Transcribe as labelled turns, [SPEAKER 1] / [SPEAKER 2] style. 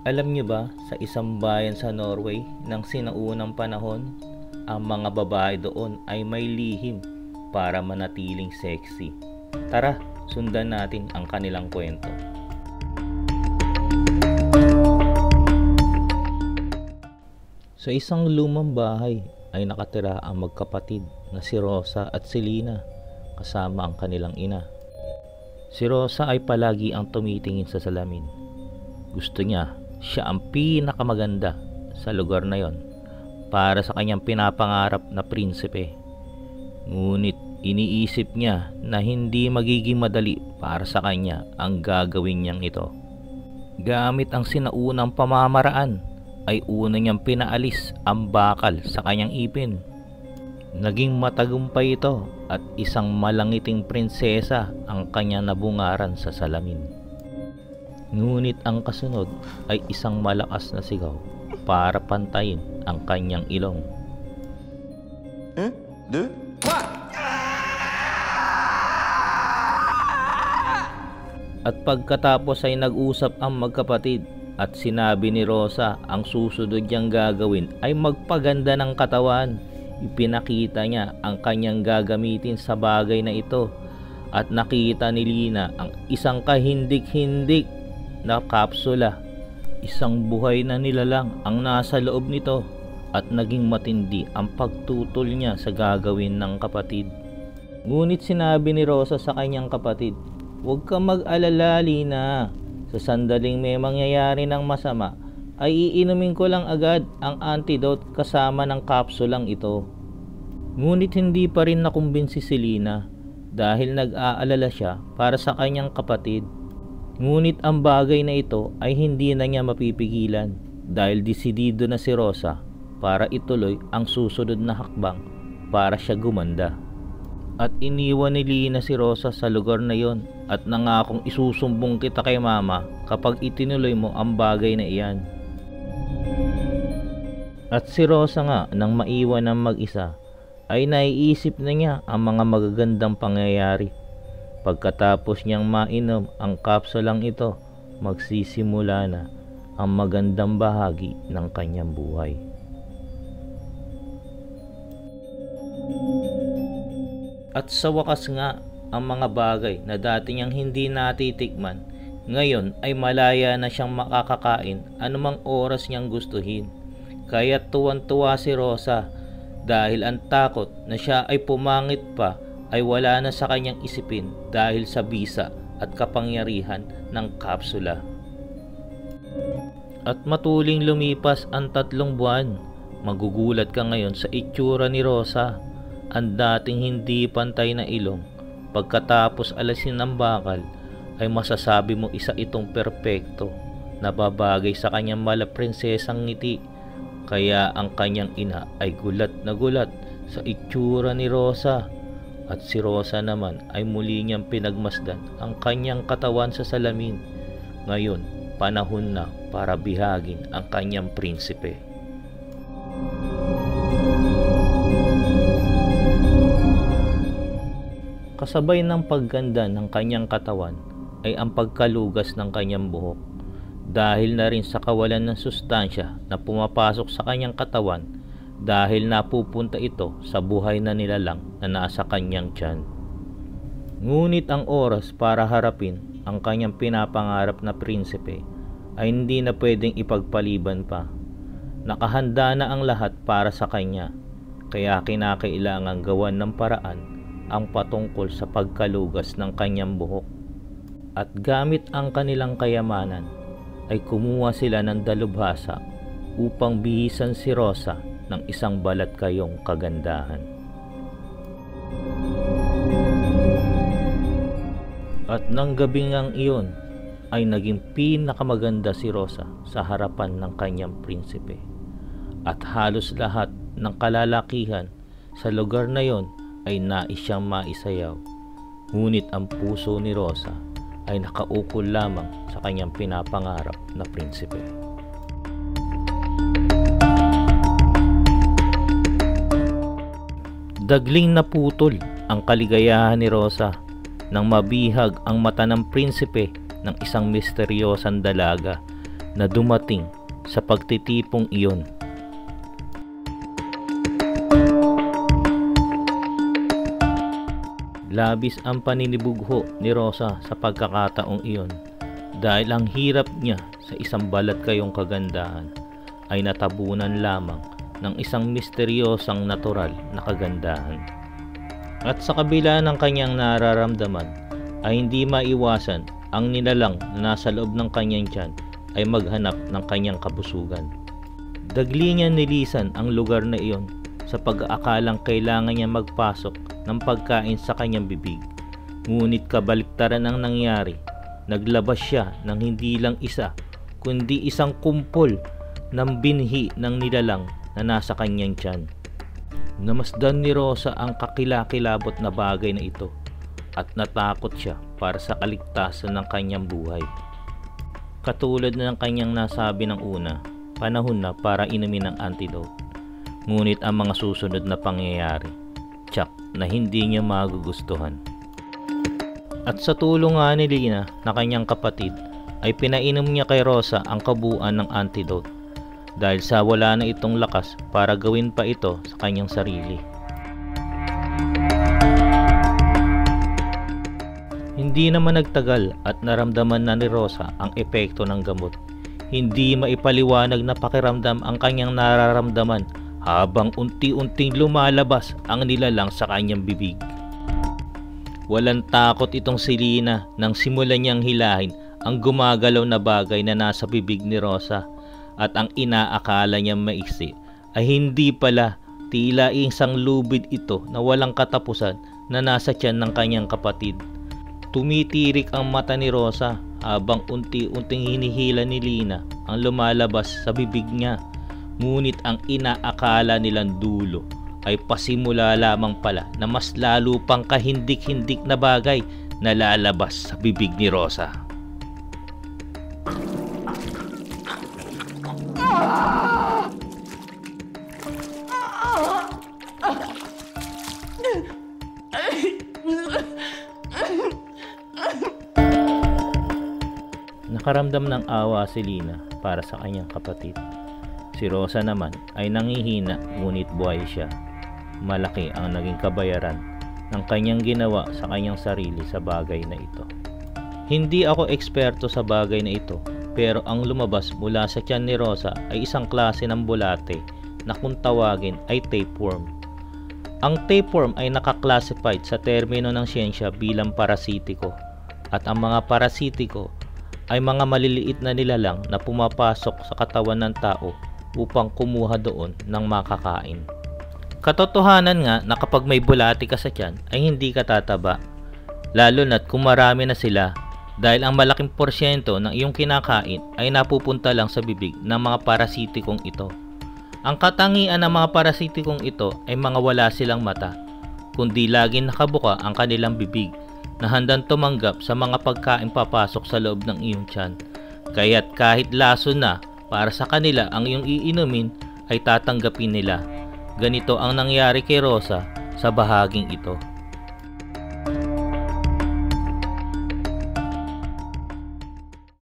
[SPEAKER 1] Alam niyo ba, sa isang bayan sa Norway ng sinaunang panahon, ang mga babae doon ay may lihim para manatiling sexy. Tara, sundan natin ang kanilang kwento. Sa isang lumang bahay ay nakatira ang magkapatid na si Rosa at si Lina kasama ang kanilang ina. Si Rosa ay palagi ang tumitingin sa salamin. Gusto niya siya ang pinakamaganda sa lugar na yon para sa kanyang pinapangarap na prinsipe. Ngunit iniisip niya na hindi magiging madali para sa kanya ang gagawin niyang ito. Gamit ang sinaunang pamamaraan ay una niyang pinaalis ang bakal sa kanyang ipin. Naging matagumpay ito at isang malangiting prinsesa ang kanyang nabungaran sa salamin. Ngunit ang kasunod ay isang malakas na sigaw para pantayin ang kanyang ilong. At pagkatapos ay nag-usap ang magkapatid at sinabi ni Rosa ang susunod niyang gagawin ay magpaganda ng katawan. Ipinakita niya ang kanyang gagamitin sa bagay na ito at nakita ni Lina ang isang kahindik-hindik na kapsula. Isang buhay na nilalang ang nasa loob nito at naging matindi ang pagtutol niya sa gagawin ng kapatid. Ngunit sinabi ni Rosa sa kanyang kapatid, "Huwag kang mag-alala, Lina. Sa sandaling may mangyayari ng masama, ay iinumin ko lang agad ang antidote kasama ng kapsulang ito." Ngunit hindi pa rin nakumbinsi si Lina dahil nag-aalala siya para sa kanyang kapatid. Ngunit ang bagay na ito ay hindi na niya mapipigilan dahil desidido na si Rosa para ituloy ang susunod na hakbang para siya gumanda. At iniwan ni Lina si Rosa sa lugar na yon at nangakong isusumbong kita kay mama kapag itinuloy mo ang bagay na iyan. At si Rosa nga nang maiwan ng mag-isa ay naiisip na niya ang mga magagandang pangyayari. Pagkatapos niyang mainom ang kapsulang ito, magsisimula na ang magandang bahagi ng kanyang buhay. At sa wakas nga, ang mga bagay na dati niyang hindi natitikman, ngayon ay malaya na siyang makakakain anumang oras niyang gustuhin. Kaya tuwan-tuwa si Rosa dahil ang takot na siya ay pumangit pa ay wala na sa kanyang isipin dahil sa bisa at kapangyarihan ng kapsula. At matuling lumipas ang 3 buwan, magugulat ka ngayon sa itsura ni Rosa. Ang dating hindi pantay na ilong, pagkatapos alasin ng bakal, ay masasabi mo isa itong perpekto na babagay sa kanyang malaprinsesang ngiti. Kaya ang kanyang ina ay gulat na gulat sa itsura ni Rosa. At si Rosa naman ay muli niyang pinagmasdan ang kanyang katawan sa salamin. Ngayon, panahon na para bihagin ang kanyang prinsipe. Kasabay ng pagganda ng kanyang katawan ay ang pagkalugas ng kanyang buhok. Dahil na rin sa kawalan ng sustansya na pumapasok sa kanyang katawan dahil napupunta ito sa buhay na nilalang na nasa kanyang tiyan. Ngunit ang oras para harapin ang kanyang pinapangarap na prinsipe ay hindi na pwedeng ipagpaliban pa. Nakahanda na ang lahat para sa kanya, kaya kinakailangang gawan ng paraan ang patungkol sa pagkalugas ng kanyang buhok. At gamit ang kanilang kayamanan ay kumuha sila ng dalubhasa upang bihisan si Rosa ng isang balat kayong kagandahan. At nang gabing ang iyon ay naging pinakamaganda si Rosa sa harapan ng kanyang prinsipe. At halos lahat ng kalalakihan sa lugar na yon ay nais siyang maisayaw. Ngunit ang puso ni Rosa ay nakaukol lamang sa kanyang pinapangarap na prinsipe. Dagling naputol ang kaligayahan ni Rosa nang mabihag ang mata ng prinsipe ng isang misteryosang dalaga na dumating sa pagtitipong iyon. Labis ang paninibugho ni Rosa sa pagkakataong iyon dahil ang hirap niya sa isang balat kayong kagandahan ay natabunan lamang ng isang misteryosang natural na kagandahan. At sa kabila ng kanyang nararamdaman ay hindi maiwasan ang nilalang na nasa loob ng kanyang tiyan ay maghanap ng kanyang kabusugan. Dagli niya nilisan ang lugar na iyon sa pag-aakalang kailangan niya magpasok ng pagkain sa kanyang bibig. Ngunit kabaliktaran ang nangyari. Naglabas siya ng hindi lang isa kundi isang kumpol ng binhi ng nilalang na nasa kanyang tiyan. Namasdan ni Rosa ang kakilakilabot na bagay na ito at natakot siya para sa kaligtasan ng kanyang buhay. Katulad na ng kanyang nasabi ng una, panahon na para inumin ang antidote. Ngunit ang mga susunod na pangyayari, tsak na hindi niya magugustuhan. At sa tulong nga ni Lina na kanyang kapatid, ay pinainom niya kay Rosa ang kabuuan ng antidote dahil sa wala na itong lakas para gawin pa ito sa kanyang sarili. Hindi naman nagtagal at naramdaman na ni Rosa ang epekto ng gamot. Hindi maipaliwanag na pakiramdam ang kanyang nararamdaman habang unti-unting lumalabas ang nilalang sa kanyang bibig. Walang takot itong si Lina nang simulan niyang hilahin ang gumagalaw na bagay na nasa bibig ni Rosa. At ang inaakala niyang maiksi ay hindi pala, tila isang lubid ito na walang katapusan na nasa tiyan ng kanyang kapatid. Tumitirik ang mata ni Rosa habang unti-unting hinihila ni Lina ang lumalabas sa bibig niya. Ngunit ang inaakala nilang dulo ay pasimula lamang pala na mas lalo pang kahindik-hindik na bagay na lalabas sa bibig ni Rosa. Nakaramdam ng awa si Lina para sa kanyang kapatid. Si Rosa naman ay nangihina ngunit buhay siya. Malaki ang naging kabayaran ng kanyang ginawa sa kanyang sarili sa bagay na ito. Hindi ako eksperto sa bagay na ito, pero ang lumabas mula sa tiyan ni Rosa ay isang klase ng bulate na kung tawagin ay tapeworm. Ang tapeworm ay nakaklasify sa termino ng siyensya bilang parasitiko, at ang mga parasitiko ay mga maliliit na nilalang na pumapasok sa katawan ng tao upang kumuha doon ng makakain. Katotohanan nga na kapag may bulati ka sa tiyan ay hindi ka tataba, lalo na't kung marami na sila, dahil ang malaking porsyento ng iyong kinakain ay napupunta lang sa bibig ng mga parasitikong ito. Ang katangian ng mga parasitikong ito ay mga wala silang mata, kundi laging nakabuka ang kanilang bibig na handang tumanggap sa mga pagkain papasok sa loob ng iyong tiyan. Kaya't kahit laso na para sa kanila ang iyong iinumin ay tatanggapin nila. Ganito ang nangyari kay Rosa sa bahaging ito.